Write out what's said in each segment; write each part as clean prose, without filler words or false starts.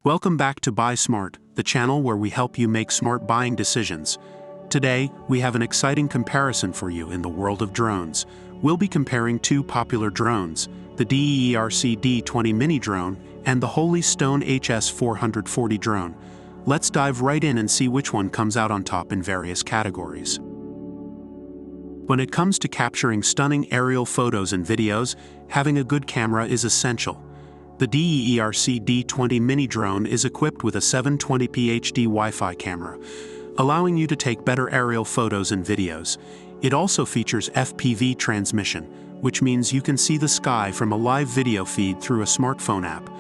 Welcome back to Buy Smart, the channel where we help you make smart buying decisions. Today, we have an exciting comparison for you in the world of drones. We'll be comparing two popular drones, the DEERC D20 Mini Drone and the Holy Stone HS440 drone. Let's dive right in and see which one comes out on top in various categories. When it comes to capturing stunning aerial photos and videos, having a good camera is essential. The DEERC D20 Mini Drone is equipped with a 720p HD Wi-Fi camera, allowing you to take better aerial photos and videos. It also features FPV transmission, which means you can see the sky from a live video feed through a smartphone app.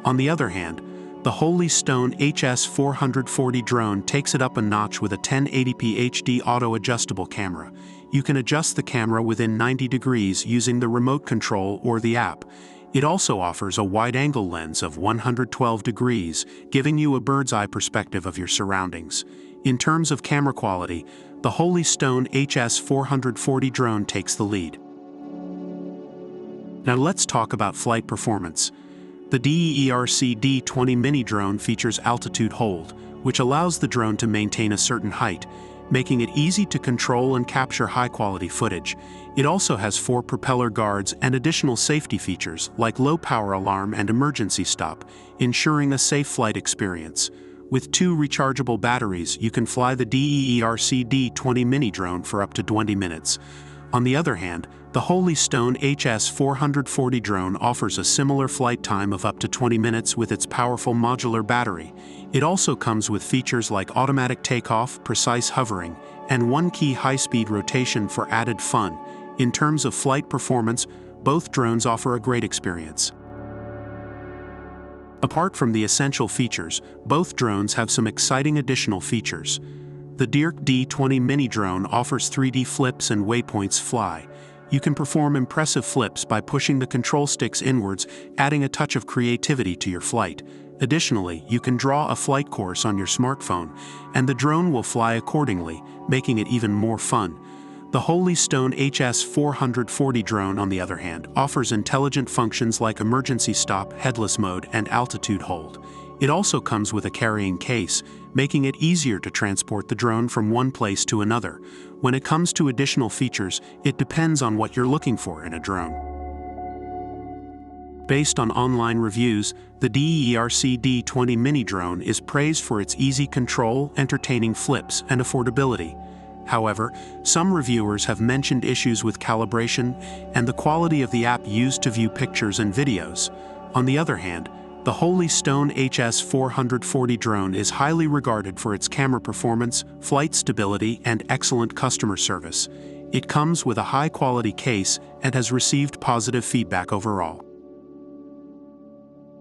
On the other hand, the Holy Stone HS440 drone takes it up a notch with a 1080p HD auto-adjustable camera. You can adjust the camera within 90 degrees using the remote control or the app. It also offers a wide-angle lens of 112 degrees, giving you a bird's-eye perspective of your surroundings. In terms of camera quality, the Holy Stone HS440 drone takes the lead. Now let's talk about flight performance. The DEERC D20 Mini Drone features altitude hold, which allows the drone to maintain a certain height, making it easy to control and capture high-quality footage. It also has 4 propeller guards and additional safety features like low power alarm and emergency stop, ensuring a safe flight experience. With 2 rechargeable batteries, you can fly the DEERC D20 Mini Drone for up to 20 minutes. On the other hand, the Holy Stone HS440 drone offers a similar flight time of up to 20 minutes with its powerful modular battery. It also comes with features like automatic takeoff, precise hovering, and one-key high-speed rotation for added fun. In terms of flight performance, both drones offer a great experience. Apart from the essential features, both drones have some exciting additional features. The DEERC D20 Mini Drone offers 3D flips and waypoints fly. You can perform impressive flips by pushing the control sticks inwards, adding a touch of creativity to your flight. Additionally, you can draw a flight course on your smartphone, and the drone will fly accordingly, making it even more fun. The Holy Stone HS440 drone, on the other hand, offers intelligent functions like emergency stop, headless mode, and altitude hold. It also comes with a carrying case, making it easier to transport the drone from one place to another. When it comes to additional features, it depends on what you're looking for in a drone. Based on online reviews, the DEERC D20 Mini Drone is praised for its easy control, entertaining flips, and affordability. However, some reviewers have mentioned issues with calibration and the quality of the app used to view pictures and videos. On the other hand, the Holy Stone HS440 drone is highly regarded for its camera performance, flight stability, and excellent customer service. It comes with a high-quality case and has received positive feedback overall.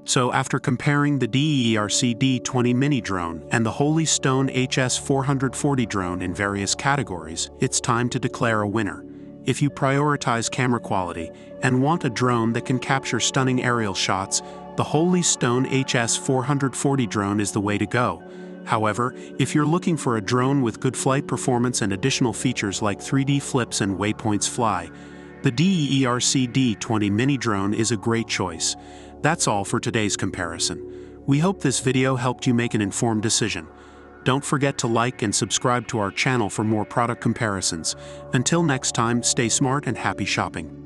So after comparing the DEERC D20 Mini Drone and the Holy Stone HS440 drone in various categories, it's time to declare a winner. If you prioritize camera quality and want a drone that can capture stunning aerial shots, the Holy Stone HS440 drone is the way to go. However, if you're looking for a drone with good flight performance and additional features like 3D flips and waypoints fly, the DEERC D20 Mini Drone is a great choice. That's all for today's comparison. We hope this video helped you make an informed decision. Don't forget to like and subscribe to our channel for more product comparisons. Until next time, stay smart and happy shopping.